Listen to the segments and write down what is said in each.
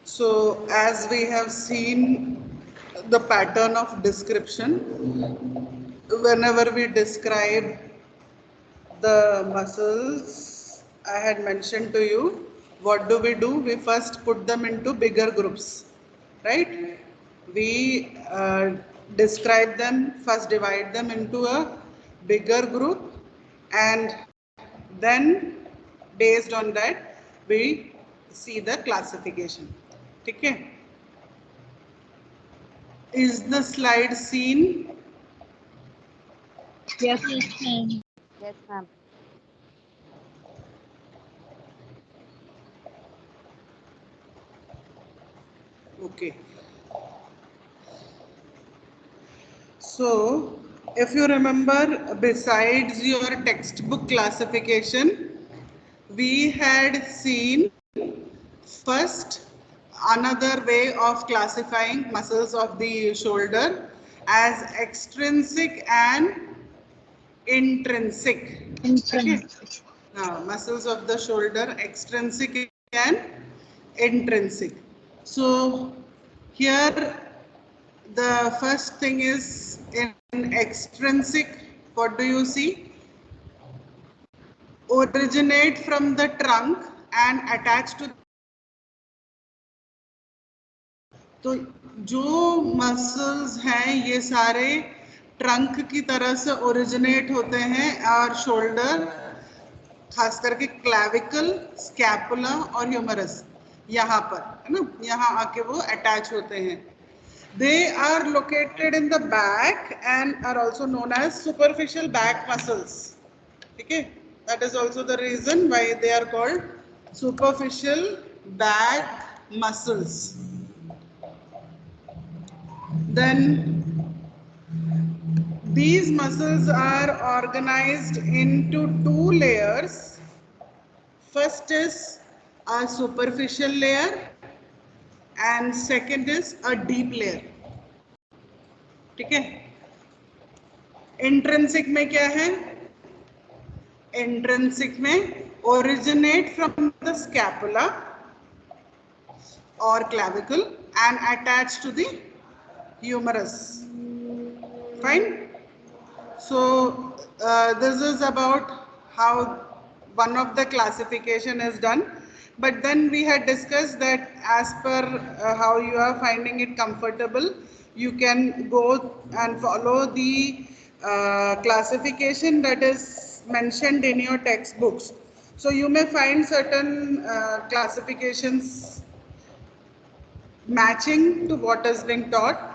So as we have seen the pattern of description, whenever we describe the muscles, I had mentioned to you, what do? We first put them into bigger groups, right? We describe them, first divide them into a bigger group, and then based on that, we see the classification. Okay? Is the slide seen? Yes. Yes, ma'am. Okay. So, if you remember, besides your textbook classification, we had seen first another way of classifying muscles of the shoulder as extrinsic and intrinsic. Okay. Muscles of the shoulder, extrinsic and intrinsic. So here the first thing is in extrinsic, what do you see? Originate from the trunk and attach to. तो जो muscles हैं ये सारे trunk की तरह से originate होते हैं और शोल्डर खास करके क्लैविकल, स्कैपुला और ह्यूमरस यहाँ पर है ना, यहाँ आके वो अटैच होते हैं. They are located in the back and are also known as superficial back muscles. Okay, that is also the reason why they are called superficial back muscles. Then these muscles are organized into two layers. First is a superficial layer and second is a deep layer. ठीक है. Intrinsic में क्या है? Intrinsic में originate from the scapula or clavicle and attached to the humerus. Fine. So this is about how one of the classification is done. But then we had discussed that as per how you are finding it comfortable, you can go and follow the classification that is mentioned in your textbooks. So you may find certain classifications matching to what is being taught,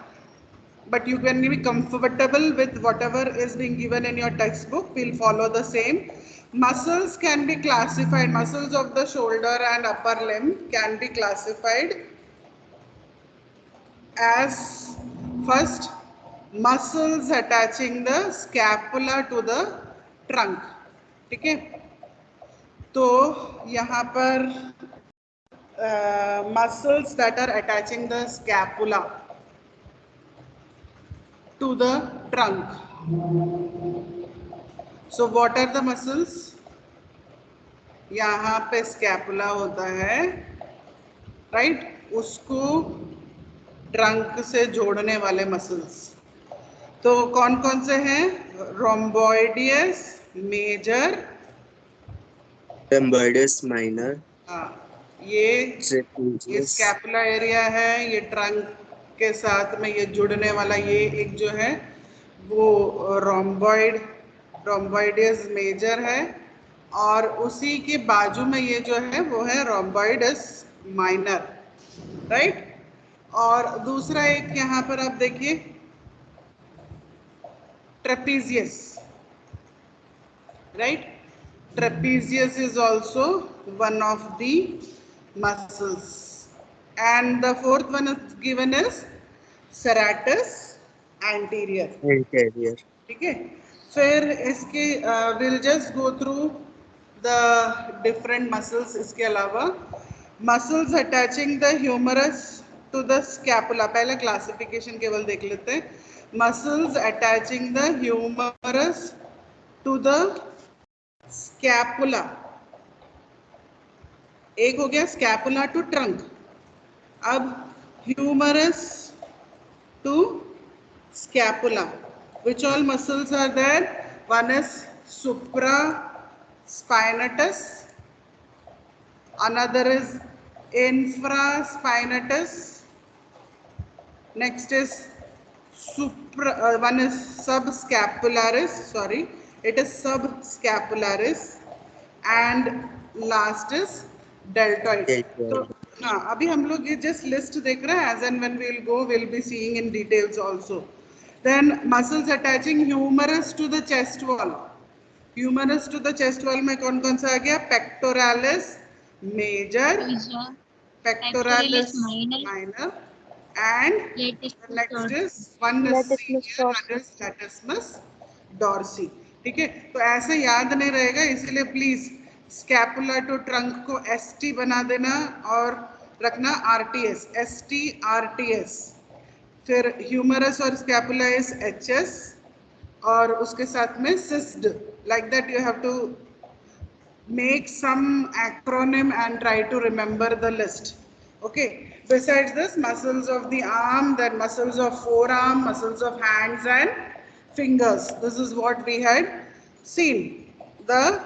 but you can be comfortable with whatever is being given in your textbook. We'll follow the same. Muscles can be classified, muscles of the shoulder and upper limb can be classified as first muscles attaching the scapula to the trunk. ठीक है, तो यहाँ पर muscles that are attaching the scapula to the trunk. So what are the muscles? यहाँ पे scapula होता है, right? उसको ट्रंक से जोड़ने वाले मसल्स तो कौन कौन से हैं? रोम्बोइडियस मेजर, रोम्बोइडियस माइनर. ये स्कैपुला एरिया है, ये ट्रंक के साथ में ये जुड़ने वाला ये एक जो है वो रोम्बोइडियस मेजर है, और उसी के बाजू में ये जो है वो है रोम्बोइडस माइनर, राइट? और दूसरा एक यहाँ पर आप देखिए trapezius, right? Trapezius is also one of the muscles, and the fourth one is given as serratus anterior. ठीक है, फिर इसके we'll just go through the different muscles. इसके अलावा muscles attaching the humerus to the scapula, पहले classification केवल देख लेते हैं. Muscles attaching the humerus to the scapula, एक हो गया स्कैपुला टू ट्रंक, अब humerus to scapula. Which all muscles are there? One is supraspinatus, another is infraspinatus, next is one is subscapularis, sorry, it is subscapularis, and last is deltoids. तो हाँ, अभी हम लोग ये just list देख रहे हैं, as and when we'll go, we'll be seeing in details also. Then muscles attaching humerus to the chest wall. Humerus to the chest wall में कौन कौन सा आ गया? Pectoralis major, pectoralis minor, and next is one is senior, one is latissimus dorsi. ठीक है, तो ऐसे याद नहीं रहेगा, इसलिए प्लीज स्कैपुला टू ट्रंक को ST बना देना और रखना RTS, ST RTS. फिर ह्यूमरस और स्कैपुला इज HS और उसके साथ में सिस्ड. Like that you have to make some acronym and try to remember the list. Okay, besides this, muscles of the arm, then muscles of forearm, muscles of hands and fingers. This is what we had seen, the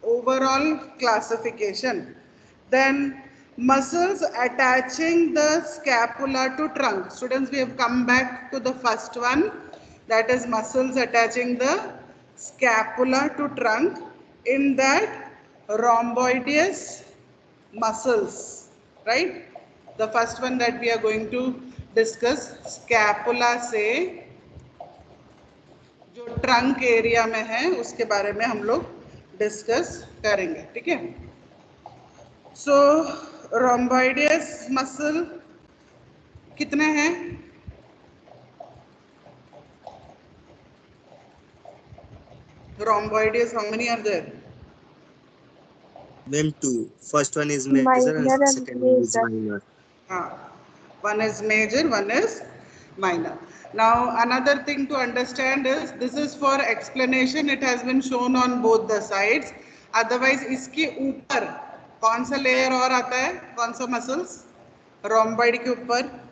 overall classification. Then muscles attaching the scapula to trunk. Students, we have come back to the first one, that is muscles attaching the scapula to trunk. In that, rhomboideus muscles, right? The first one that we are going to discuss, scapula से जो trunk area में है उसके बारे में हम लोग discuss करेंगे, ठीक है? So rhomboideus muscle कितने हैं? Rhomboideus, how many are there? Then two. First one is major and second one is minor. One is major, one is minor. Now another thing to understand is this is for explanation. It has been shown on both the sides. Otherwise इसके ऊपर कौन सा layer और आता है? कौन सा muscles? Rhomboid के ऊपर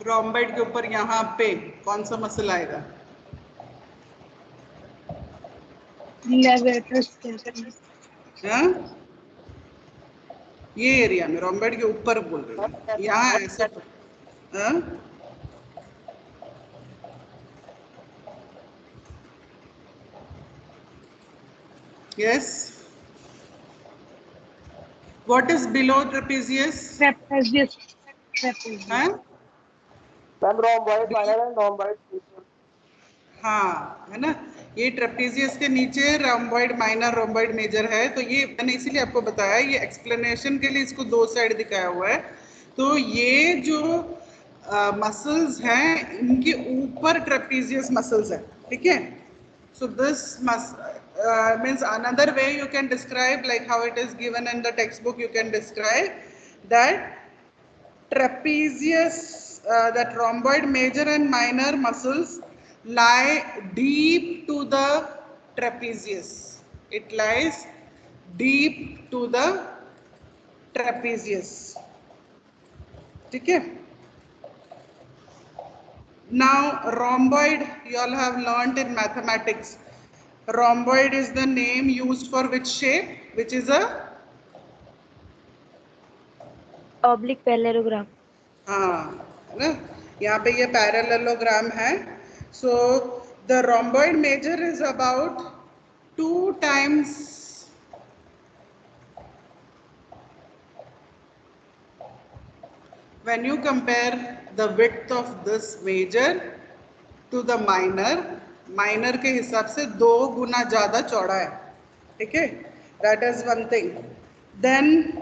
rhomboid के ऊपर यहाँ पे कौन सा मसल आएगा? हाँ? ये एरिया में rhomboid के ऊपर बोल रहे हैं, यहाँ ऐसे. हाँ? Yes. What is below trapezius? Trapezius. हाँ? rhomboid minor and rhomboid major. हाँ, है ना, ये ट्रेपेजियस के नीचे रोम्बॉइड माइनर रोम्बॉइड मेजर है. तो ये मैंने इसीलिए आपको बताया, ये एक्सप्लेनेशन के लिए इसको दो साइड दिखाया हुआ है. तो ये जो मसल्स हैं इनके ऊपर ट्रेपेजियस मसल्स है, ठीक है? So this means another way you can describe, like how it is given in the textbook, you can describe that trapezius, that rhomboid major and minor muscles lie deep to the trapezius. It lies deep to the trapezius. Okay. Now rhomboid you all have learnt in mathematics. Rhomboid is the name used for which shape? Which is a Oblique parallelogram. हाँ, ना, यहाँ पे ये parallelogram है. So the rhomboid major is about 2 times when you compare the width of this major to the minor. Minor के हिसाब से 2 गुना ज्यादा चौड़ा है, ठीक है? That is one thing. Then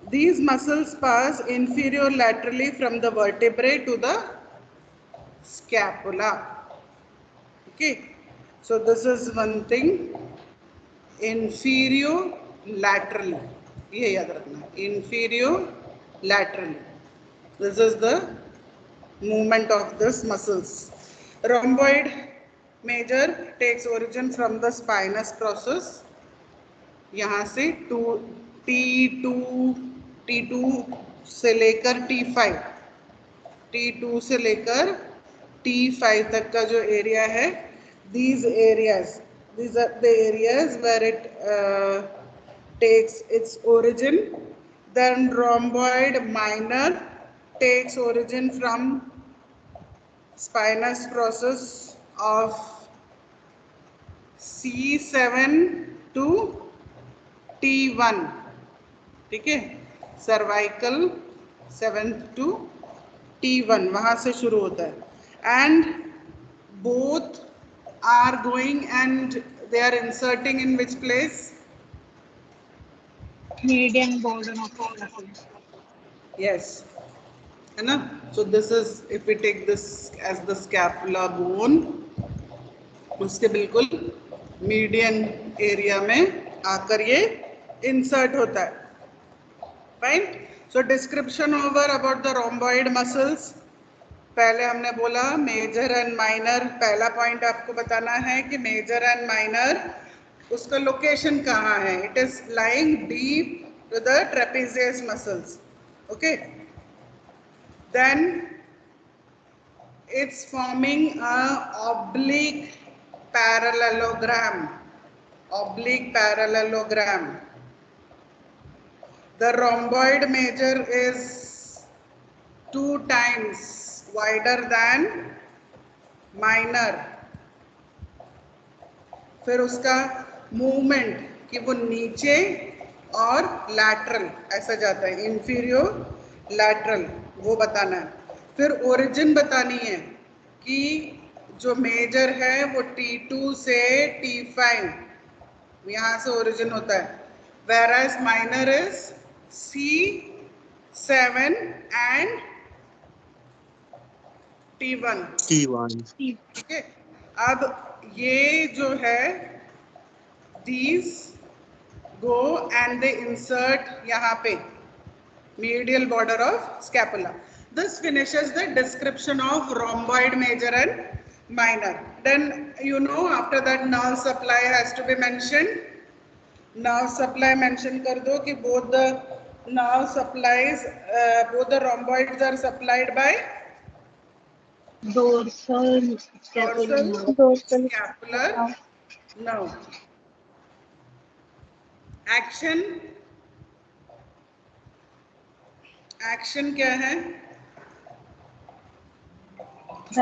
these muscles pass inferior laterally from the vertebrae to the scapula. Okay, so this is one thing. Inferior laterally, ये याद रखना, inferior laterally. This is the movement of this muscles. Rhomboid major takes origin from the spinous process. यहाँ से T2 से लेकर T2 से लेकर T5 तक का जो एरिया है, these are the areas where it takes its origin. Then rhomboid minor takes origin from spinous process of C7 to T1, ठीक है, cervical 7 to T1 वहां से शुरू होता है, and both are going and they are inserting in which place? Median border of muscles. Yes, है ना? So this is, if we take this as the scapula bone, उसके बिल्कुल मीडियन एरिया में आकर ये इंसर्ट होता है. Fine. So description over about the rhomboid muscles. पहले हमने बोला मेजर एंड माइनर. पहला पॉइंट आपको बताना है कि मेजर एंड माइनर उसका लोकेशन कहाँ है. It is lying deep to the trapezius muscles. Okay. Then it's forming a oblique parallelogram. The rhomboid major is 2 times wider than minor. फिर उसका मूवमेंट कि वो नीचे और लैटरल ऐसा जाता है, इंफीरियर लैटरल, वो बताना है. फिर ओरिजिन बतानी है कि जो मेजर है वो T2 से T5 यहाँ से ओरिजिन होता है, whereas minor is C7 and T1. ठीक है. अब ये जो है these go and they insert यहाँ पे medial border of scapula. This finishes the description of rhomboid major and minor. Then you know after that nerve supply has to be mentioned. Nerve supply mention कर दो कि both the nerve supplies, both the rhomboids are supplied by Dorsal scapular nerve. Action क्या है?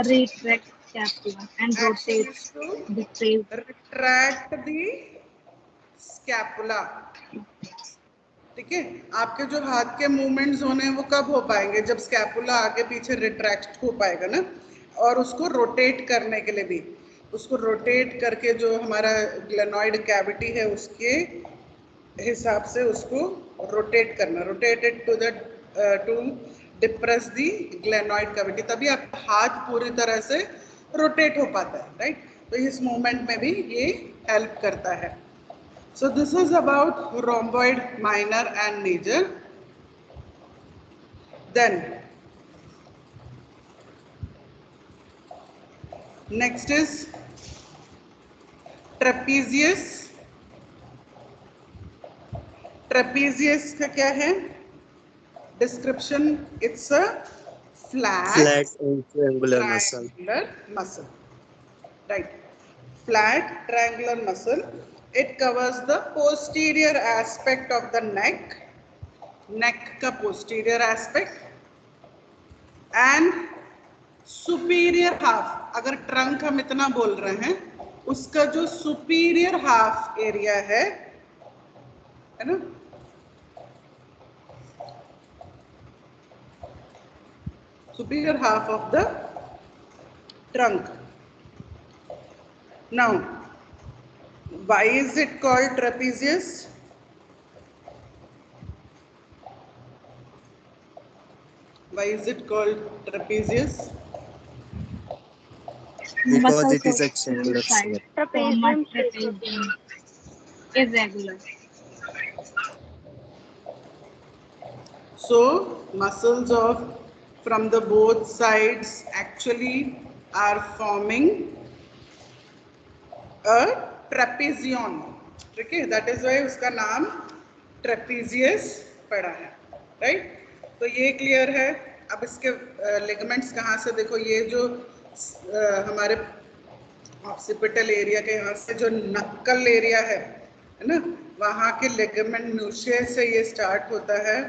retract scapula and rotate the tail. Retract the scapula. ठीक है. आपके जो हाथ के मूवमेंट्स होने हैं वो कब हो पाएंगे? जब स्कैपुला आगे पीछे रिट्रैक्ट हो पाएगा ना. और उसको रोटेट करने के लिए भी, उसको रोटेट करके जो हमारा ग्लेनॉइड कैविटी है उसके हिसाब से उसको रोटेट करना. Rotated to the to depress the glenoid cavity, तभी आपका हाथ पूरी तरह से रोटेट हो पाता है. राइट. तो इस मूवमेंट में भी ये हेल्प करता है. So this is about rhomboid minor and major. Then next is trapezius. Trapezius का क्या है? Description: it's a flat and triangular muscle. Right. Flat triangular muscle. It covers the posterior aspect of the neck का posterior aspect, and superior half. अगर trunk हम इतना बोल रहे हैं, उसका जो superior half area है ना, superior half of the trunk. Now, why is it called trapezius? Why is it called trapezius? Because it is a triangular shape. Trapezium irregular. So muscles of from the both sides actually are forming अ ट्रेपेजियन, ठीक है, that is why उसका नाम trapezius पड़ा है, right. तो ये clear है। अब इसके लिगामेंट्स कहाँ से, देखो ये जो हमारे ऑक्सीपिटल एरिया के यहाँ से जो नक्कल एरिया है ना, वहाँ के लिगामेंट न्यूशियस से ये स्टार्ट होता है।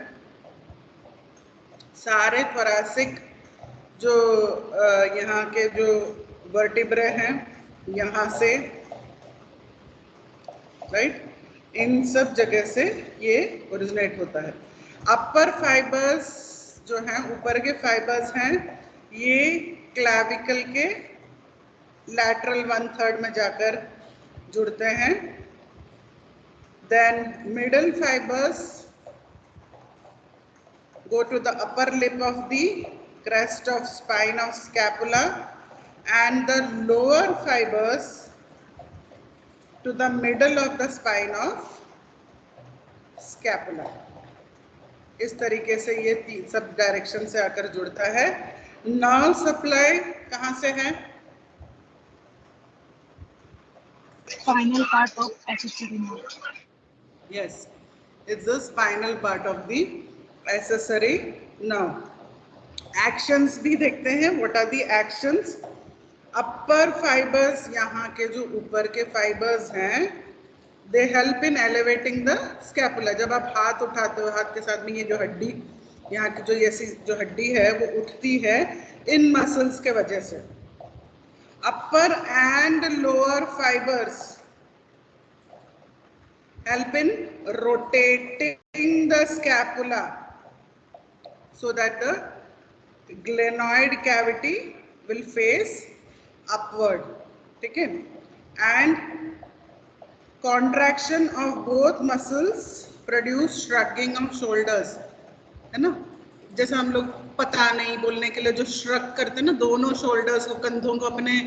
सारे थोरैसिक जो यहाँ के जो वर्टिब्रे हैं यहाँ से, राइट, इन सब जगह से ये ओरिजिनेट होता है। अपर फाइबर्स जो हैं, ऊपर के फाइबर्स हैं, ये क्लैविकल के लैटरल 1/3 में जाकर जुड़ते हैं। Then middle fibres go to the upper lip of the crest of spine of scapula, and the lower fibers to the middle of the spine of scapula. इस तरीके से ये तीन सब डायरेक्शन से आकर जुड़ता है। नर्व सप्लाई कहाँ से है? Spinal part of accessory nerve. Yes, it's the spinal part of the accessory nerve. Actions भी देखते हैं। What are the actions? Upper fibres, यहाँ के जो ऊपर के फाइबर्स हैं, they help in elevating the scapula. जब आप हाथ उठाते हो, हाथ के साथ में ये जो हड्डी, यहाँ की जो ऐसी जो हड्डी है वो उठती है इन मसल्स के वजह से। Upper and lower fibres help in rotating the scapula so that the glenoid cavity will face upward, ठीक है। and contraction of both muscles produce shrugging of shoulders, है ना। जैसे हम लोग पता नहीं बोलने के लिए जो श्रग करते हैं ना, दोनों शोल्डर्स को, कंधों को अपने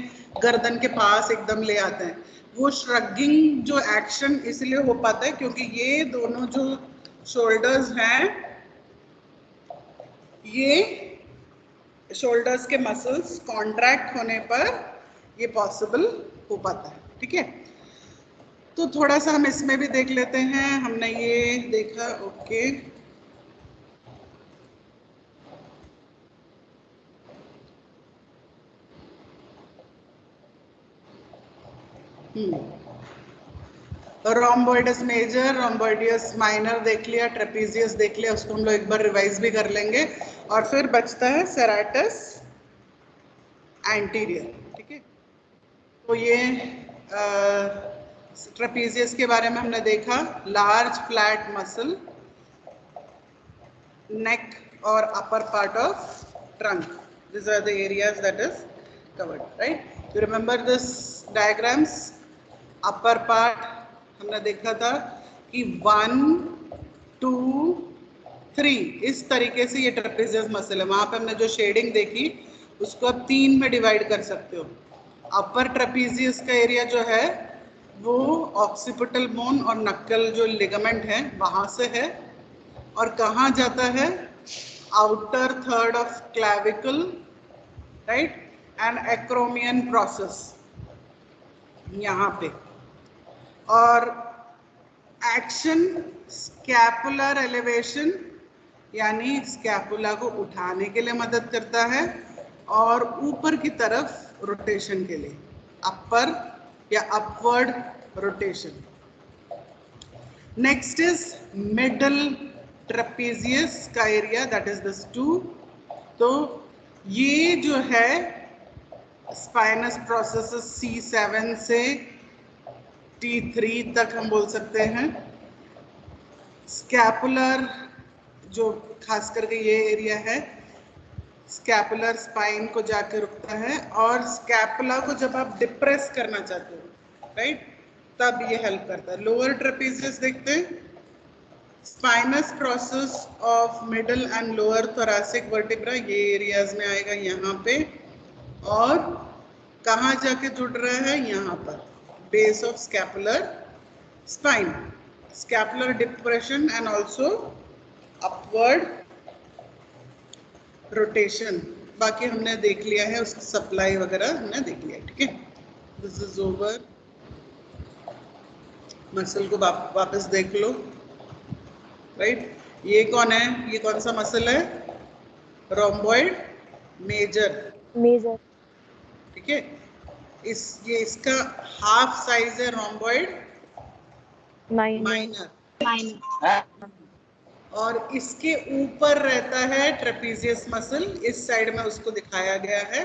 गर्दन के पास एकदम ले आते हैं, वो श्रगिंग जो एक्शन इसलिए हो पाता है क्योंकि ये दोनों जो शोल्डर्स हैं, ये शोल्डर्स के मसल्स कॉन्ट्रैक्ट होने पर ये पॉसिबल हो पाता है, ठीक है। तो थोड़ा सा हम इसमें भी देख लेते हैं। हमने ये देखा, ओके। रोम्बोइडस मेजर, रोम्बोइडियस माइनर देख लिया, ट्रेपेजियस देख लिया, उसको हम लोग एक बार रिवाइज भी कर लेंगे। और फिर बचता है सेराटस एंटीरियर, ठीक है। तो ये ट्रेपेजियस के बारे में हमने देखा। लार्ज फ्लैट मसल, नेक और upper part of trunk, these are the areas that is covered, right? You remember this diagrams? Upper part हमने देखा था कि 1, 2, 3 इस तरीके से ये ट्रेपेजियस मसल है। वहां पे हमने जो शेडिंग देखी उसको आप 3 में डिवाइड कर सकते हो। अपर ट्रेपेजियस का एरिया जो है वो ऑक्सीपिटल बोन और नक्कल जो लिगामेंट है वहां से है, और कहाँ जाता है? Outer third of clavicle, right, and acromion process यहाँ पे। और एक्शन स्कैपुलर एलिवेशन, यानी स्कैपुला को उठाने के लिए मदद करता है, और ऊपर की तरफ रोटेशन के लिए, अपर या upward rotation. Next is middle trapezius का एरिया, दैट इज दिस 2। तो ये जो है स्पाइनस प्रोसेस C7 से T3 तक हम बोल सकते हैं। स्कैपुलर जो खास करके ये एरिया है, स्कैपुलर स्पाइन को जाकर रुकता है, और स्कैपुला को जब आप डिप्रेस करना चाहते हो, राइट, तब ये हेल्प करता है। लोअर ट्रेपेजियस देखते हैं। Spinous process of middle and lower thoracic vertebra, ये एरियाज में आएगा यहाँ पे, और कहाँ जाके जुड़ रहा है? यहाँ पर, base of scapular spine, scapular depression and also upward rotation. बाकी हमने देख लिया है, उसकी सप्लाई वगैरह हमने देख लिया है, ठीक है। This is over. मसल को वापस देख लो, राइट। ये कौन है, ये कौन सा मसल है, रोम्बॉइड मेजर, मेजर। ठीक है। ये इसका हाफ साइज है रोम्बॉइड माइनर, माइनर। और इसके ऊपर रहता है ट्रेपीजियस मसल, इस साइड में उसको दिखाया गया है।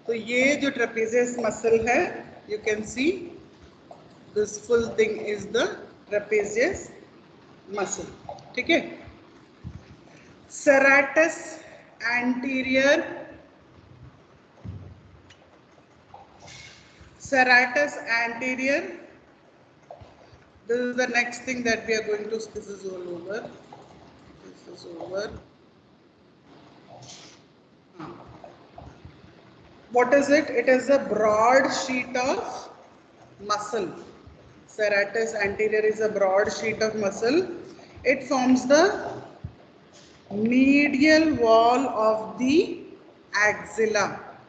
तो ये जो ट्रेपीजियस मसल है, you can see this full thing is the trapezius muscle, ठीक है। Serratus anterior, serratus anterior, this is the next thing that we are going to, this is all over, this is over. What is it? It is a broad sheet of muscle. Serratus anterior is a broad sheet of muscle. It forms the medial wall of the axilla,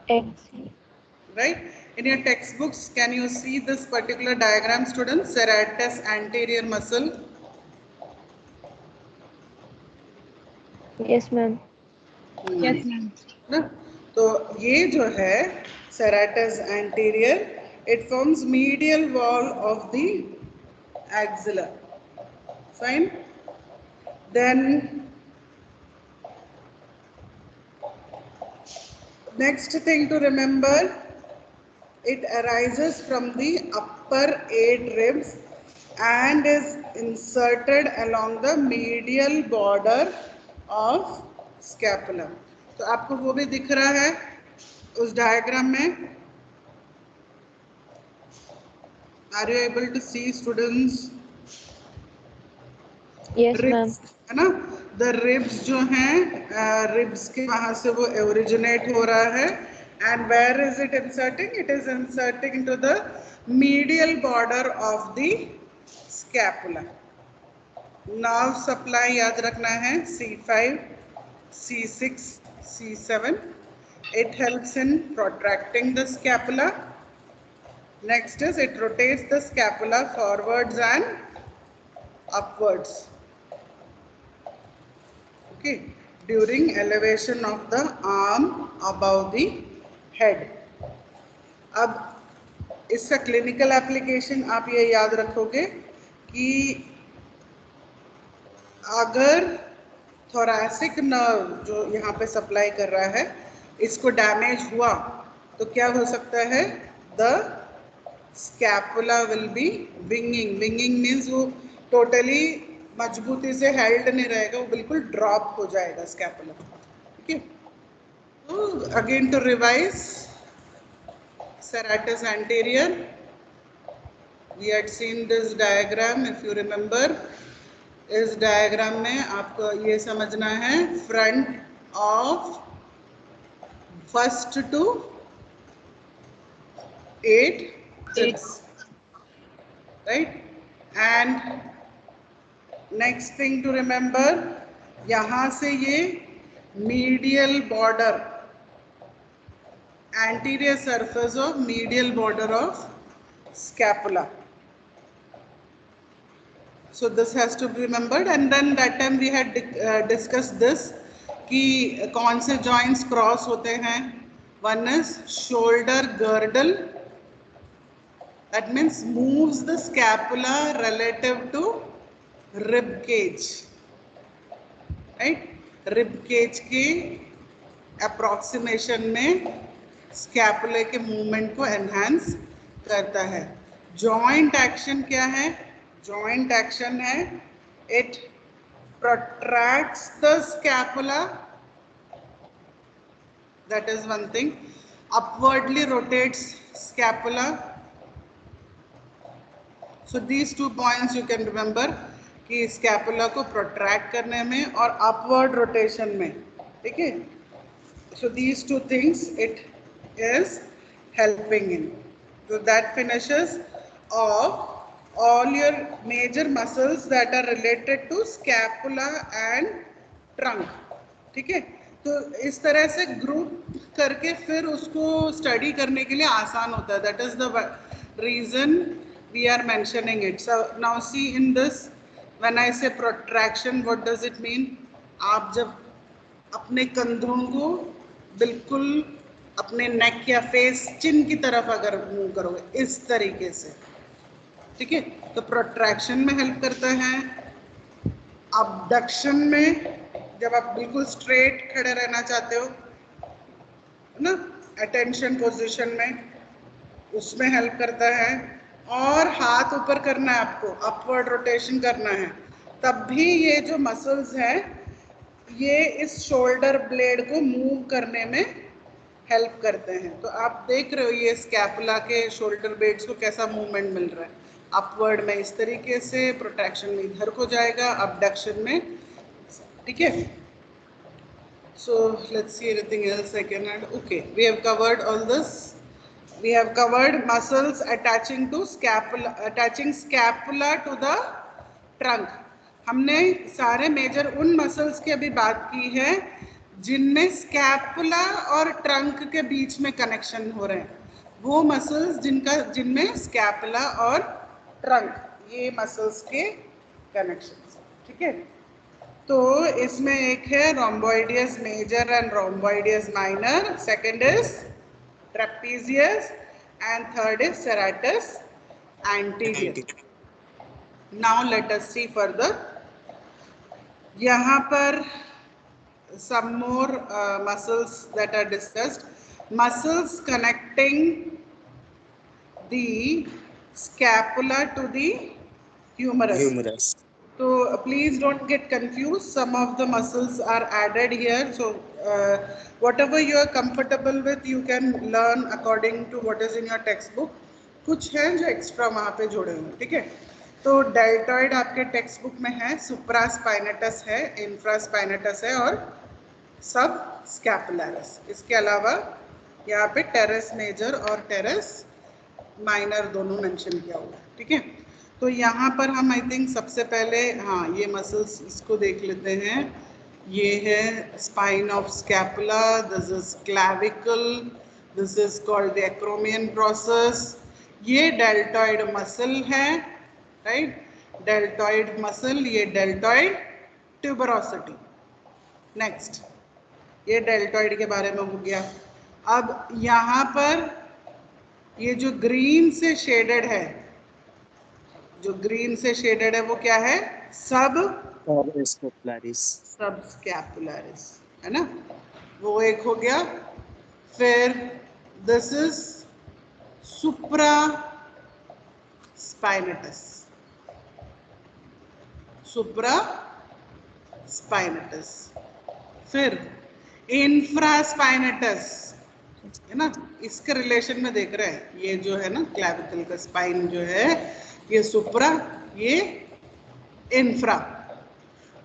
right? In your textbooks, can you see this particular diagram, students? Serratus anterior muscle. Yes, ma'am. Yes, ma'am. ना, तो ये जो है serratus anterior, it forms medial wall of the axilla. Fine. Then next thing to remember, it arises from the upper 8 ribs and is inserted along the medial border of scapula. तो आपको वो भी दिख रहा है उस डायग्राम में. Are you able to see, students? Yes, ma'am. Ribs, है ना, the ribs जो हैं, ribs के वहाँ से वो originate हो रहा है. And where is it inserting? It is inserting into the medial border of the scapula. Nerve supply याद रखना है, C5, C6, C7. It helps in protracting the scapula. Next is it rotates the scapula forwards and upwards. Okay, during elevation of the arm above the head. अब इसका clinical application आप ये याद रखोगे कि अगर थोरैसिक नर्व जो यहाँ पे सप्लाई कर रहा है, इसको डैमेज हुआ तो क्या हो सकता है, the scapula will be winging. Winging means वो टोटली मजबूती से हेल्ड नहीं रहेगा, वो बिल्कुल ड्रॉप हो जाएगा स्कैपुला. ठीक है. तो again to revise, serratus anterior, we had seen this diagram, if you remember. इस डायग्राम में आपको ये समझना है, front of first to 8 ribs, right? And next thing to remember, यहाँ से ये medial border, anterior surface of medial border of scapula. So this has to be remembered. And then that time we had discussed this कि कौन से joints cross होते हैं. One is shoulder girdle, that means moves the scapula relative to rib cage, right? Rib cage के approximation में scapula के movement को enhance करता है. जॉइंट एक्शन क्या है? जॉइंट एक्शन है, it protracts the scapula, that is one thing. Upwardly rotates scapula. So these 2 points you can remember कि स्कैपुला को प्रोट्रैक्ट करने में और अपवर्ड रोटेशन में. ठीक है. सो these 2 things it is helping in. So that finishes of all your major muscles that are related to scapula and trunk. ठीक है. तो इस तरह से ग्रुप करके फिर उसको स्टडी करने के लिए आसान होता है. That is the reason we are mentioning it. So now see in this, when I say protraction, what does it mean? आप जब अपने कंधों को बिल्कुल अपने नेक या फेस चिन की तरफ अगर मूव करोगे इस तरीके से, ठीक है, तो प्रोट्रैक्शन में हेल्प करता है। अबडक्शन में जब आप बिल्कुल स्ट्रेट खड़े रहना चाहते हो ना, अटेंशन पोजीशन में, उसमें हेल्प करता है। और हाथ ऊपर करना है आपको, अपवर्ड रोटेशन करना है, तब भी ये जो मसल्स हैं ये इस शोल्डर ब्लेड को मूव करने में हेल्प करते हैं। तो आप देख रहे हो ये स्कैपुला के शोल्डर ब्लेड्स को कैसा मूवमेंट मिल रहा है, अपवर्ड में इस तरीके से, प्रोट्रैक्शन में इधर को जाएगा, अबडक्शन में, ठीक है। So let's see anything else I can add. Okay, we have covered all this. We have covered muscles attaching to scapula, attaching scapula to the trunk. हमने सारे मेजर उन मसल्स की अभी बात की है जिनमें स्कैपुला और ट्रंक के बीच में कनेक्शन हो रहे हैं, वो मसल्स जिनमें स्कैपुला और ट्रंक ये मसल्स के कनेक्शन, ठीक है। तो इसमें एक है rhomboideus major and rhomboideus minor, second is trapezius and third is serratus anterior. Now let us see further. यहाँ पर some more muscles that are discussed. Muscles connecting the scapula to the humerus. So please don't get confused. Some of the muscles are added here. So whatever you are comfortable with, you can learn according to what is in your textbook. कुछ है जो extra वहाँ पे जोड़े हुए, ठीक है। तो डेल्टॉइड आपके टेक्स्ट बुक में है, सुप्रास्पाइनेटस है, इंफ्रास्पाइनेटस है और सब स्कैपुलरिस। इसके अलावा यहाँ पे टेरेस मेजर और टेरेस माइनर दोनों मेंशन किया हुआ है, ठीक है। तो यहाँ पर हम आई थिंक सबसे पहले हाँ ये मसल्स इसको देख लेते हैं। ये है spine of scapula, this is clavicle, this is called the acromion process. ये डेल्टॉइड मसल है, राइट, डेल्टॉइड मसल, ये डेल्टॉइड ट्यूबरोसिटी। नेक्स्ट, ये डेल्टॉइड के बारे में हो गया। अब यहाँ पर ये जो ग्रीन से शेडेड है, जो ग्रीन से शेडेड है वो क्या है, सब स्कैपुलरिस है ना, वो एक हो गया। फिर this is supra spinatus, supra spinatus. फिर इंफ्रास्पाइनेटस है ना, इसके रिलेशन में देख रहे हैं, ये जो है ना क्लैविकल का स्पाइन जो है ये सुप्रा, ये इंफ्रा,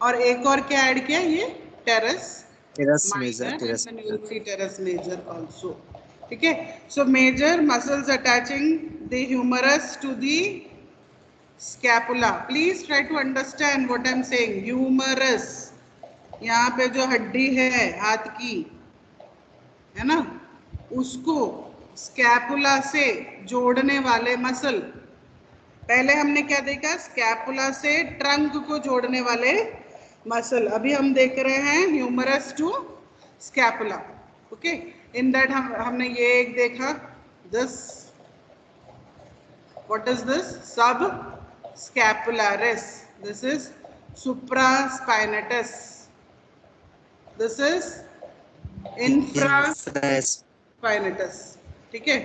और एक और क्या ऐड किया, ये teres major, teres major also, ठीक है। So major muscles attaching the humerus to the scapula. Please try to understand what I am saying. Humerus, यहाँ पे जो हड्डी है हाथ की, है ना, उसको स्कैपुला से जोड़ने वाले मसल। पहले हमने क्या देखा, स्कैपुला से ट्रंक को जोड़ने वाले मसल। अभी हम देख रहे हैं humerus to scapula, okay. In that हमने ये एक देखा, this, what is this, subscapularis, this is supraspinatus, this is infraspinatus, ठीक है।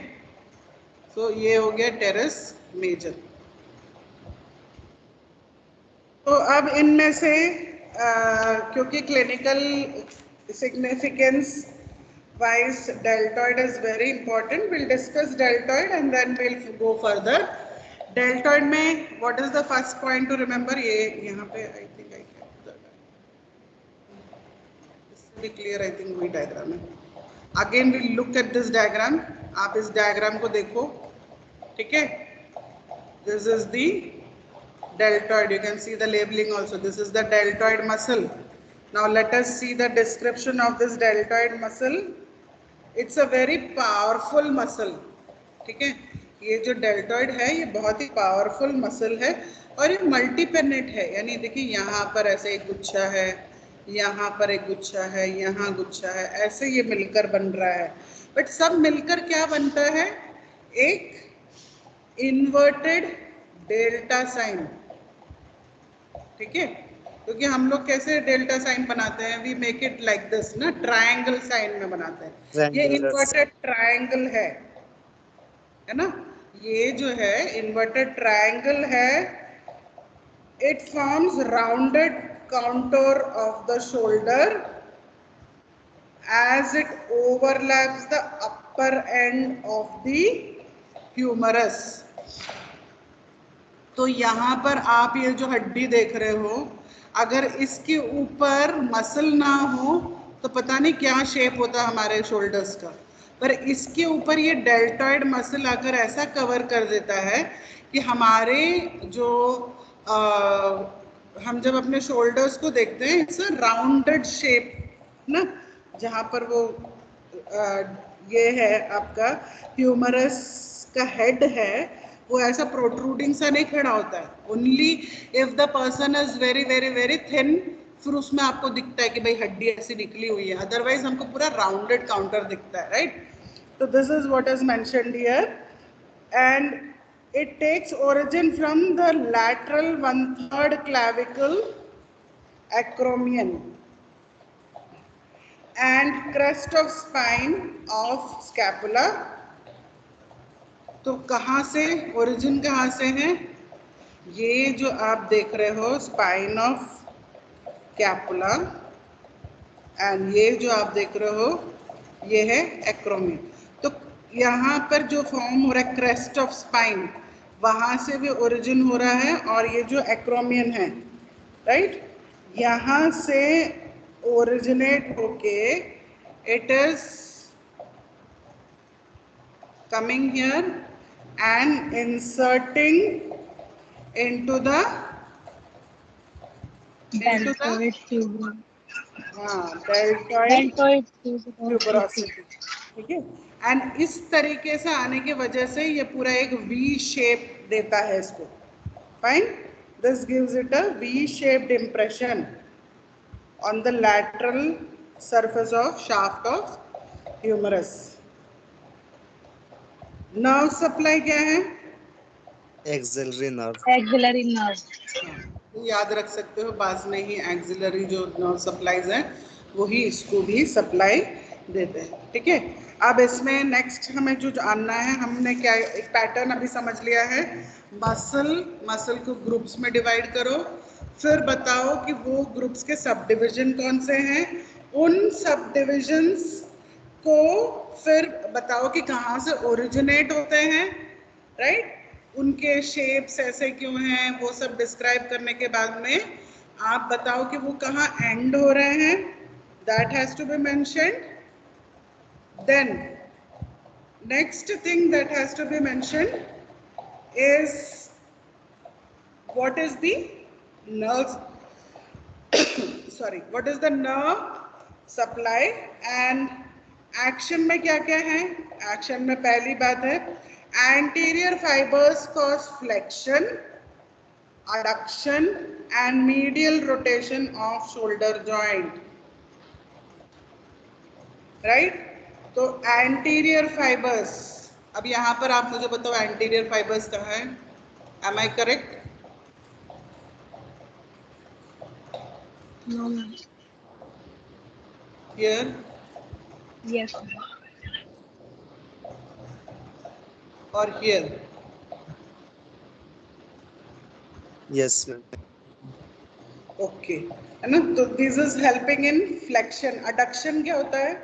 तो ये हो गया टेरेस मेजर। तो अब इनमें से क्योंकि clinical significance wise deltoid is very important, will discuss deltoid and then will go further. Deltoid में what is the first point to remember, ये यहाँ पे आई थिंक आई कैन, इससे भी क्लियर आई थिंक वही डायग्राम है। Again will look at this diagram, आप इस डायग्राम को देखो, ठीक है। This is the deltoid, you can see the labeling also, this is the deltoid muscle. Now let us see the description of this deltoid muscle. It's a very powerful muscle, ठीक है। ये जो deltoid है ये बहुत ही powerful muscle है और ये मल्टीपेनेट है, यानी देखिए यहाँ पर ऐसे एक गुच्छा है, यहाँ पर एक गुच्छा है, यहाँ गुच्छा है, ऐसे ये मिलकर बन रहा है। बट सब मिलकर क्या बनता है? एक इन्वर्टेड डेल्टा साइन। ठीक है, क्योंकि हम लोग कैसे डेल्टा साइन बनाते हैं? We make it like this ना, ट्रायंगल साइन में बनाते हैं। ये इन्वर्टेड ट्रायंगल है ना? ये जो है इन्वर्टेड ट्रायंगल है। It forms rounded contour of the shoulder as it overlaps the upper end of the humerus. तो यहाँ पर आप ये जो हड्डी देख रहे हो, अगर इसके ऊपर मसल ना हो तो पता नहीं क्या शेप होता हमारे शोल्डर्स का, पर इसके ऊपर ये डेल्टॉइड मसल आकर ऐसा कवर कर देता है कि हमारे जो हम जब अपने शोल्डर्स को देखते हैं, इट्स अ राउंडेड शेप ना, जहाँ पर वो ये है आपका ह्यूमरस का हेड है, वो ऐसा प्रोट्रूडिंग सा नहीं खड़ा होता है। Only if the person is very very very thin, फिर उसमें आपको दिखता है कि भाई हड्डी ऐसी निकली हुई है, अदरवाइज हमको पूरा राउंडेड काउंटर दिखता है, राइट? तो this is what is mentioned here and it takes origin from the lateral 1/3 clavicle acromion and crest of spine of scapula. तो कहाँ से ओरिजिन, कहाँ से है? ये जो आप देख रहे हो स्पाइन ऑफ कैपुला एंड ये जो आप देख रहे हो ये है एक्रोमियन। तो यहाँ पर जो फॉर्म हो रहा है क्रेस्ट ऑफ स्पाइन, वहां से भी ओरिजिन हो रहा है, और ये जो एक्रोमियन है, राइट, यहाँ से ओरिजिनेट होके it is coming here and inserting into the deltoid tuberosity. ठीक है, एंड इस तरीके से आने की वजह से ये पूरा एक वी शेप देता है इसको। Fine, this gives it a V shaped impression on the lateral surface of shaft of humerus. Nerve supply क्या है? Axillary nerve. एक्सिलरी नर्व, याद रख सकते हो, बाद में ही एक्सिलरी जो नर्व सप्लाईज हैं वही इसको भी सप्लाई देते हैं। ठीक है, अब इसमें नेक्स्ट हमें जो जानना है, हमने क्या एक पैटर्न अभी समझ लिया है। मसल को ग्रुप्स में डिवाइड करो, फिर बताओ कि वो ग्रुप्स के सब डिविजन कौन से हैं, उन सब डिविजन्स को फिर बताओ कि कहाँ से ओरिजिनेट होते हैं, राइट, उनके शेप्स ऐसे क्यों हैं, वो सब डिस्क्राइब करने के बाद में आप बताओ कि वो कहाँ एंड हो रहे हैं, that has to be mentioned. Then next thing that has to be mentioned is what is the nerve sorry what is the nerve supply and action में क्या क्या है? एक्शन में पहली बात है anterior fibers cause flexion, adduction and medial rotation of shoulder joint, right? तो anterior fibers, अब यहाँ पर आप मुझे बताओ एंटीरियर फाइबर्स कहाँ है? Am I correct? no, here? yes, और हियर? Yes ma'am. ओके, है ना? तो this is helping in flexion. Adduction क्या होता है?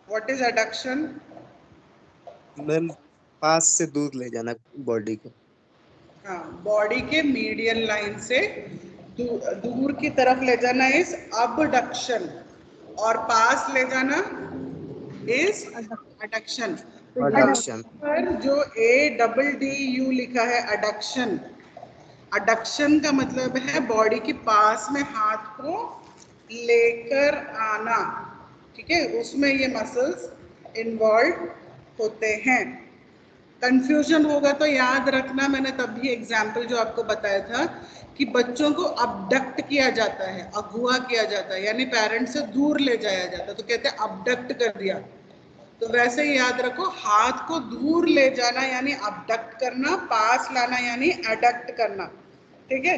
What is adduction? मैम पास से दूर ले जाना बॉडी को। हाँ, बॉडी के मीडियन लाइन से दूर की तरफ ले जाना इज अबडक्शन, और पास ले जाना इज अडक्शन। अडक्शन। पर जो ADDU लिखा है अडक्शन, अडक्शन का मतलब है बॉडी के पास में हाथ को लेकर आना। ठीक है, उसमें ये मसल्स इन्वॉल्व होते हैं। कंफ्यूजन होगा तो याद रखना, मैंने तभी एग्जाम्पल जो आपको बताया था कि बच्चों को अबडक्ट किया जाता है, अगुआ किया जाता है, यानी पेरेंट्स से दूर ले जाया जाता है, तो कहते हैं अबडक्ट कर दिया। तो वैसे ही याद रखो, हाथ को दूर ले जाना यानी अबडक्ट करना, पास लाना यानी एडक्ट करना, ठीक है।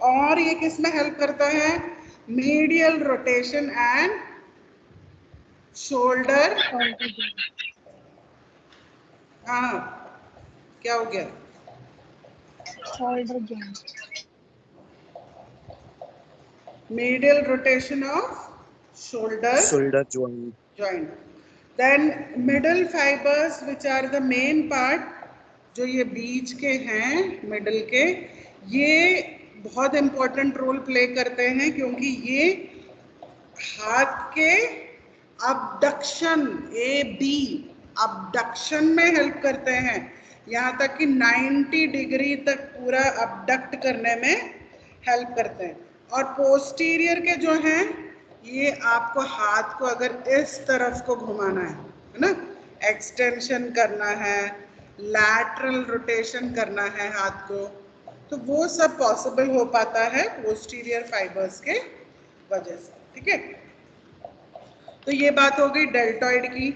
और ये किस में हेल्प करता है? Medial rotation and shoulder. shoulder joint, हाँ, क्या हो गया? shoulder joint, Medial rotation of shoulder shoulder joint. joint. Then middle fibers, which are the main part, जो ये बीच के हैं, मिडल के, ये बहुत इंपॉर्टेंट रोल प्ले करते हैं, क्योंकि ये हाथ के अबडक्शन, अबडक्शन में हेल्प करते हैं, यहाँ तक कि 90 डिग्री तक पूरा अबडक्ट करने में हेल्प करते हैं। और पोस्टीरियर के जो हैं, ये आपको हाथ को अगर इस तरफ को घुमाना है ना, एक्सटेंशन करना है, लैटरल रोटेशन करना है हाथ को, तो वो सब पॉसिबल हो पाता है पोस्टीरियर फाइबर्स के वजह से, ठीक है। तो ये बात हो गई डेल्टॉइड की।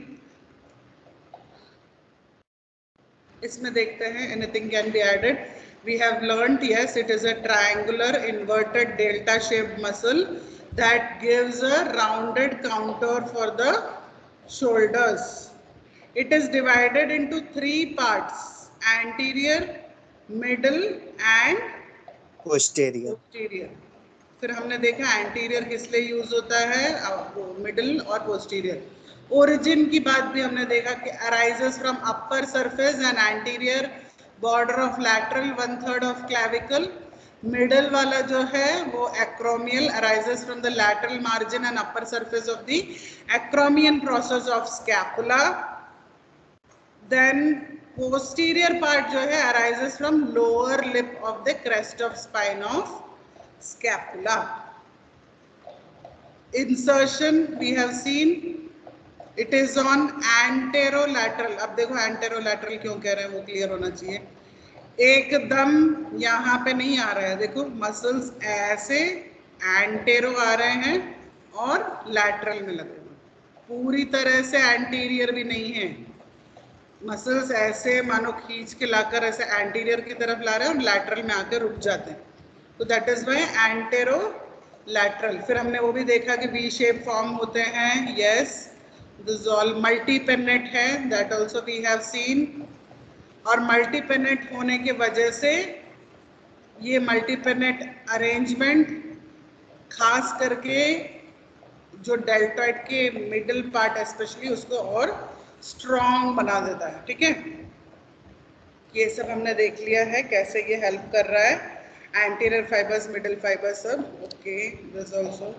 इसमें देखते हैं, anything can be added. We have learnt, yes, it is a triangular inverted delta shaped muscle that gives a rounded contour for the shoulders. It is divided into 3 parts: anterior, middle and Posterior. posterior. फिर हमने देखा anterior किस लिए use होता है, middle और posterior. Origin की बात भी हमने देखा कि arises from upper surface and anterior border of lateral 1/3 of clavicle. Middle वाला जो है वो acromial, arises from the lateral margin and upper surface of the acromion process of scapula. Then posterior part जो है arises from lower lip of the crest of spine of scapula. Insertion we have seen, it is on anterolateral. अब देखो anterolateral क्यों कह रहे हैं, वो clear होना चाहिए। एकदम यहाँ पे नहीं आ रहा है, देखो मसल्स ऐसे एंटेरो आ रहे हैं और लैटरल में लगे हुए, पूरी तरह से एंटीरियर भी नहीं है। मसल्स ऐसे मानो खींच के लाकर ऐसे एंटीरियर की तरफ ला रहे हैं और लैटरल में आकर रुक जाते हैं, तो दैट इज वाई एंटेरोलैटरल। फिर हमने वो भी देखा कि वी शेप फॉर्म होते हैं, यस, दिस ऑल मल्टीपेनेट है, that also we have seen. और मल्टीपेनेट होने के वजह से ये मल्टीपेनेट अरेंजमेंट खास करके जो डेल्टॉइड के मिडिल पार्ट स्पेशली उसको और स्ट्रॉन्ग बना देता है, ठीक है। ये सब हमने देख लिया है कैसे ये हेल्प कर रहा है, anterior fibers, middle fibers, सब okay. This also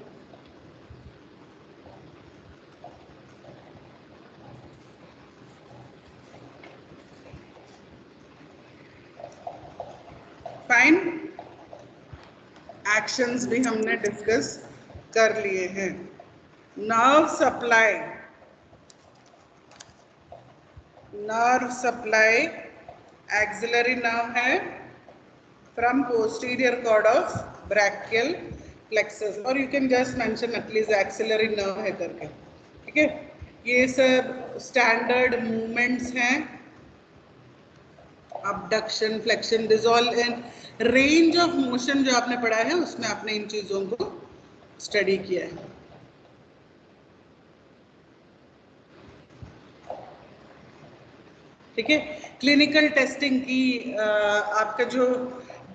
fine. Actions भी हमने डिस्कस कर लिए हैं। Nerve supply, nerve supply axillary nerve है from posterior cord of brachial plexus, or you can just mention at least axillary nerve है करके, ठीक है। ये सब स्टैंडर्ड मूवमेंट्स हैं, abduction, flexion, this all in range of motion जो आपने पढ़ा है उसमें आपने इन चीजों को स्टडी किया है। ठीक है, क्लिनिकल टेस्टिंग की आपका जो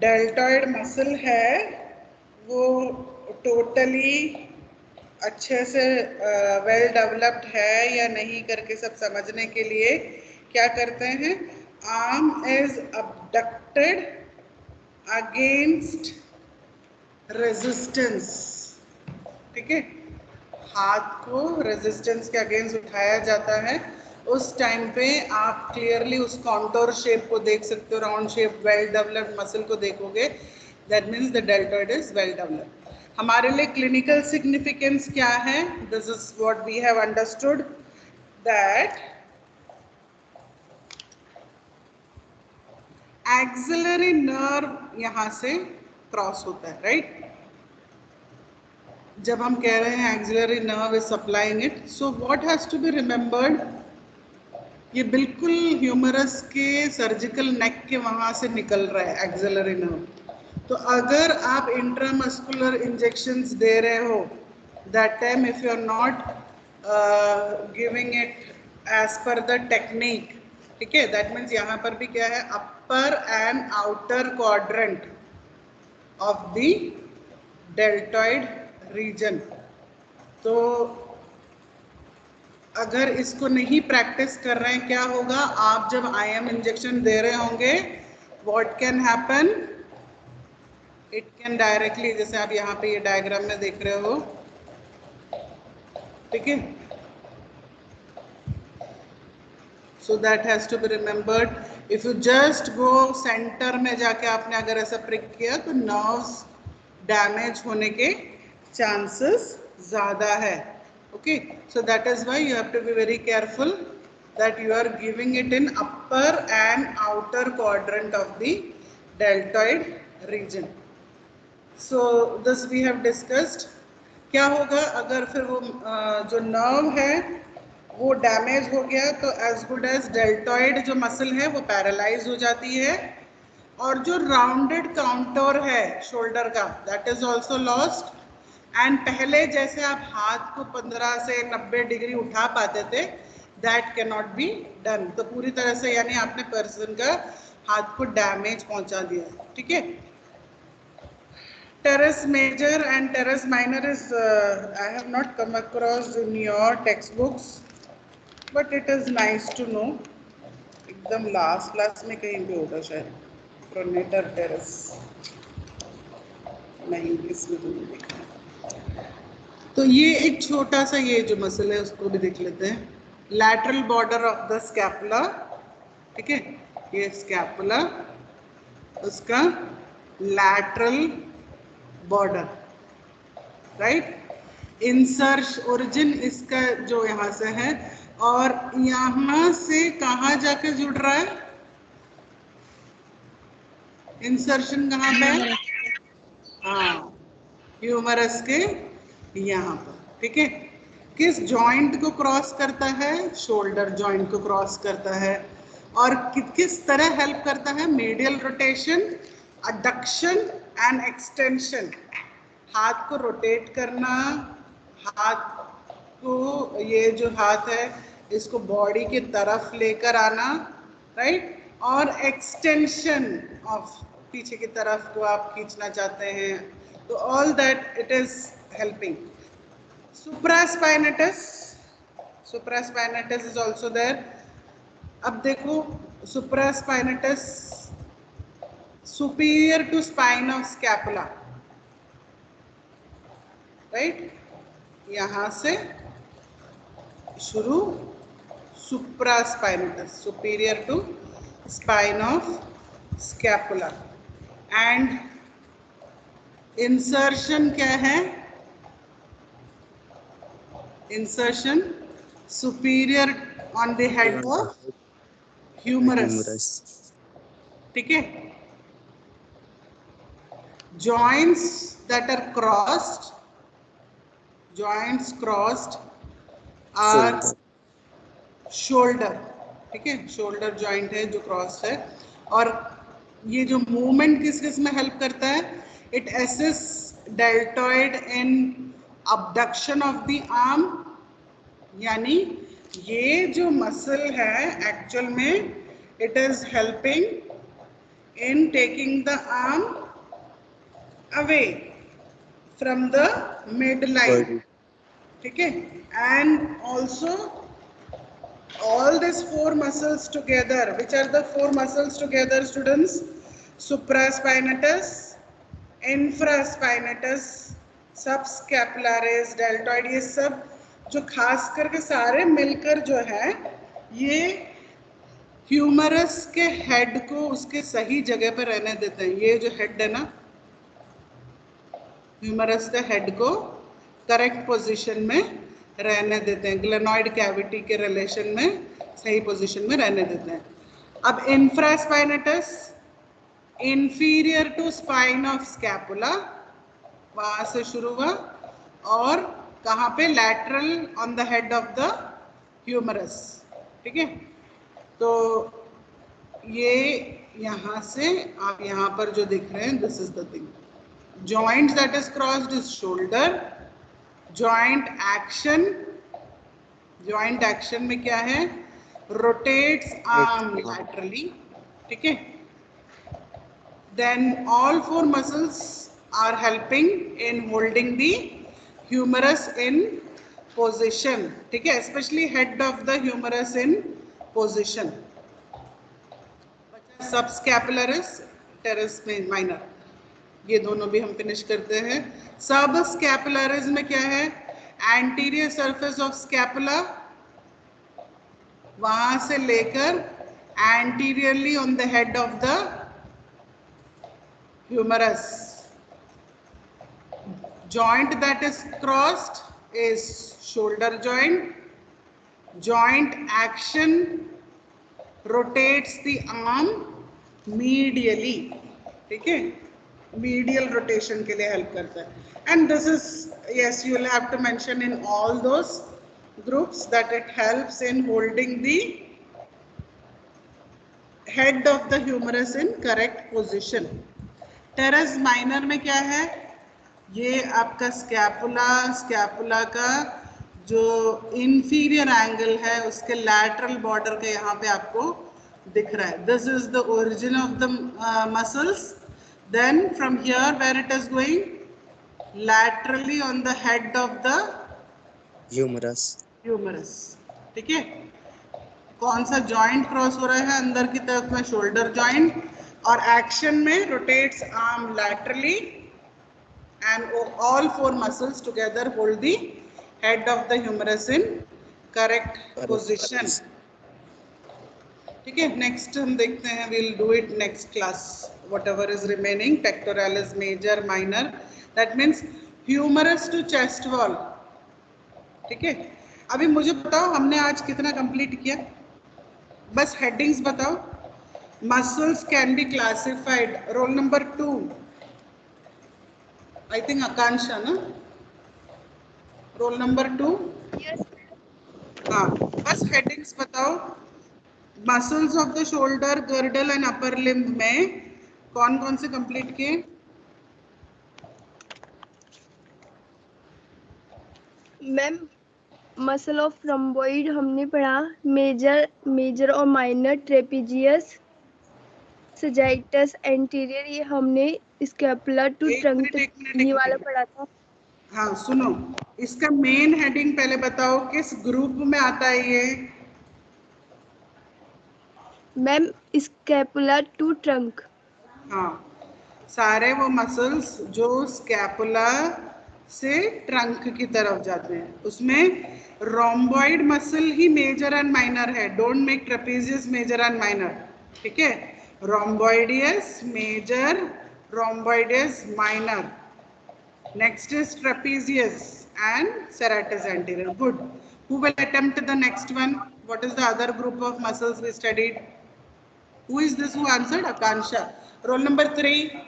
डेल्टॉइड मसल है वो टोटली अच्छे से वेल डेवलप्ड है या नहीं करके सब समझने के लिए क्या करते हैं, arm is abducted against resistance, ठीक है, हाथ को रेजिस्टेंस के अगेंस्ट उठाया जाता है। उस टाइम पे आप क्लियरली उस कॉन्टोर शेप को देख सकते हो, round shape, well developed muscle को देखोगे, that means the deltoid is well developed. हमारे लिए क्लिनिकल सिग्निफिकेंस क्या है, this is what we have understood, that axillary nerve यहाँ से क्रॉस होता है, राइट? जब हम कह रहे हैं axillary nerve is supplying it, so what has to be remembered, ये बिल्कुल ह्यूमरस के सर्जिकल नेक के वहां से निकल रहा है एक्सिलरी नर्व। तो अगर आप इंट्रामस्कुलर इंजेक्शंस दे रहे हो, that time if you are not giving it as per the technique, ठीक है, दैट मीन्स यहाँ पर भी क्या है, upper and outer quadrant of the deltoid region. तो अगर इसको नहीं प्रैक्टिस कर रहे हैं, क्या होगा, आप जब IM इंजेक्शन दे रहे होंगे, what can happen, it can directly, जैसे आप यहाँ पे ये डायग्राम में देख रहे हो, ठीक है, so that has to be remembered. If you just go centre में जाके आपने अगर ऐसा प्रिक किया तो नर्व्स डैमेज होने के चांसेस ज्यादा है। Okay, so that is why you have to be very careful that you are giving it in upper and outer quadrant of the deltoid region. So this we have discussed. क्या होगा अगर फिर वो जो nerve है वो damage हो गया, तो एज गुड एज डेल्टॉइड जो मसल है वो पैरालाइज हो जाती है, और जो राउंडेड काउंटर है शोल्डर का, that is also lost. And पहले जैसे आप हाथ को 15 से 90 डिग्री उठा पाते थे, that can not be done. तो पूरी तरह से यानी आपने पर्सन का हाथ को डैमेज पहुंचा दिया, ठीक है। Teres major and teres minor is I have not come across in your text books, but it is nice to know. एकदम लास्ट क्लास में कहीं पे होगा शायद, प्रोनेटर टेरेस, नहीं इसमें तो नहीं देखा। तो ये एक छोटा सा ये जो मसल है उसको भी देख लेते हैं। Lateral border of the scapula, ठीक है, ये स्कैपुला, उसका लैटरल बॉर्डर, राइट। इंसर्श ओरिजिन इसका जो यहाँ से है, और यहाँ से कहाँ जाके जुड़ रहा है, इंसर्शन कहाँ पे है, हाँ, ह्यूमरस के यहाँ पर, ठीक है। किस जॉइंट को क्रॉस करता है, शोल्डर जॉइंट को क्रॉस करता है, और किस तरह हेल्प करता है, medial rotation, adduction and extension, हाथ को रोटेट करना, हाथ को, ये जो हाथ है इसको बॉडी की तरफ लेकर आना, राइट, और एक्सटेंशन ऑफ पीछे की तरफ को आप खींचना चाहते हैं, तो all that it is helping. Supraspinatus, supraspinatus is also there. अब देखो supraspinatus superior to spine of scapula, right, यहाँ से शुरू, supraspinatus superior to spine of scapula, and insertion क्या है, insertion superior on the head of humerus, ठीक है। joints that are crossed, joints crossed are shoulder, ठीक है, shoulder joint है जो crossed है, और ये जो movement किस किस में help करता है, it assists deltoid in abduction of the arm, यानी ये जो मसल है एक्चुअल में it is helping in taking the arm away from the mid line, ठीक है। And also all these four muscles together, which are the four muscles together students, supraspinatus, infraspinatus, subscapularis, deltoid, ये सब जो खास करके सारे मिलकर जो है ये ह्यूमरस के हेड को उसके सही जगह पर रहने देते हैं। ये जो हेड है ना, ह्यूमरस का हेड को करेक्ट पोजीशन में रहने देते हैं, ग्लेनॉइड कैविटी के रिलेशन में सही पोजीशन में रहने देते हैं। अब infraspinatus inferior to spine of scapula, वहां से शुरू हुआ, और कहाँ पे, lateral on the head of the humerus. ठीक है, तो ये यहाँ से आप यहाँ पर जो दिख रहे हैं, this is the thing. Joint that is crossed is shoulder. Joint action, joint action में क्या है, rotates arm laterally. ठीक है, then all four muscles are helping in holding the humerus in position. ठीक है, especially head of the humerus in position. Subscapularis, teres minor, ये दोनों भी हम फिनिश करते हैं. सब स्कैपुलरिस में क्या है, एंटीरियर सरफेस ऑफ स्कैपुला, वहां से लेकर anteriorly on the head of the humerus. Joint that is crossed is shoulder joint. Joint action rotates the arm medially. ठीक है, medial rotation के लिए help करता है. And this is, yes, you will have to mention in all those groups that it helps in holding the head of the humerus in correct position. Teres minor में क्या है, ये आपका scapula का जो inferior angle है उसके lateral border के यहाँ पे आपको दिख रहा है. This is the origin of the muscles. Then from here, where it is going, laterally on the head of the humerus. ठीक है, कौन सा जॉइंट क्रॉस हो रहा है अंदर की तरफ में, शोल्डर जॉइंट, और एक्शन में rotates arm laterally, and all four muscles together hold the head of the humerus in correct position. ठीक है, नेक्स्ट हम देखते हैं, we'll do it next class. Whatever is remaining, pectoralis major, minor, that means humerus to chest wall. ठीक है, अभी मुझे बताओ हमने आज कितना कंप्लीट किया, बस हेडिंग्स बताओ. Muscles can be classified, roll number 2, I think Akanksha ना, रोल नंबर 2. हाँ, बस हेडिंग्स बताओ. Muscles of the shoulder, girdle and upper limb में कौन कौन से कंप्लीट किए? मैम, मसल ऑफ रोम्बॉइड हमने पढ़ा, मेजर और माइनर, ट्रेपीजियस, सजाइटस, एंटीरियर, ये हमने स्कैपुला टू ट्रंक ये वाला पढ़ा था. हाँ सुनो, इसका मेन हेडिंग पहले बताओ, किस ग्रुप में आता है ये? Ma'am, scapula to trunk. हाँ, सारे वो मसल्स जो स्कैपुला से ट्रंक की तरफ जाते हैं, उसमें रोम्बॉइड मसल ही मेजर एंड माइनर है. Don't make trapezius major and minor. ठीक है, rhomboideus major, rhomboideus minor. Next is trapezius and serratus anterior. Good. Who will attempt the next one? What is the other group of muscles we studied? Who is this who answered? Akansha. Roll number 3.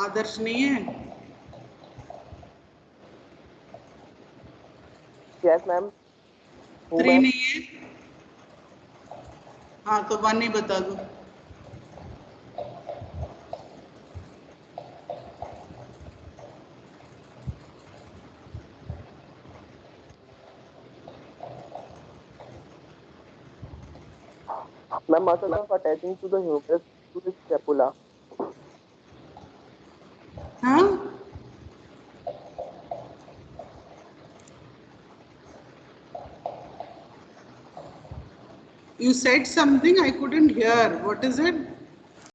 आदर्श नहीं है? Yes, ma'am. 3 नहीं है? हाँ, तो 1 ही बता दो. Ma'am, muscle of attaching to the humerus to the scapula. हाँ, you said something I couldn't hear. What is it?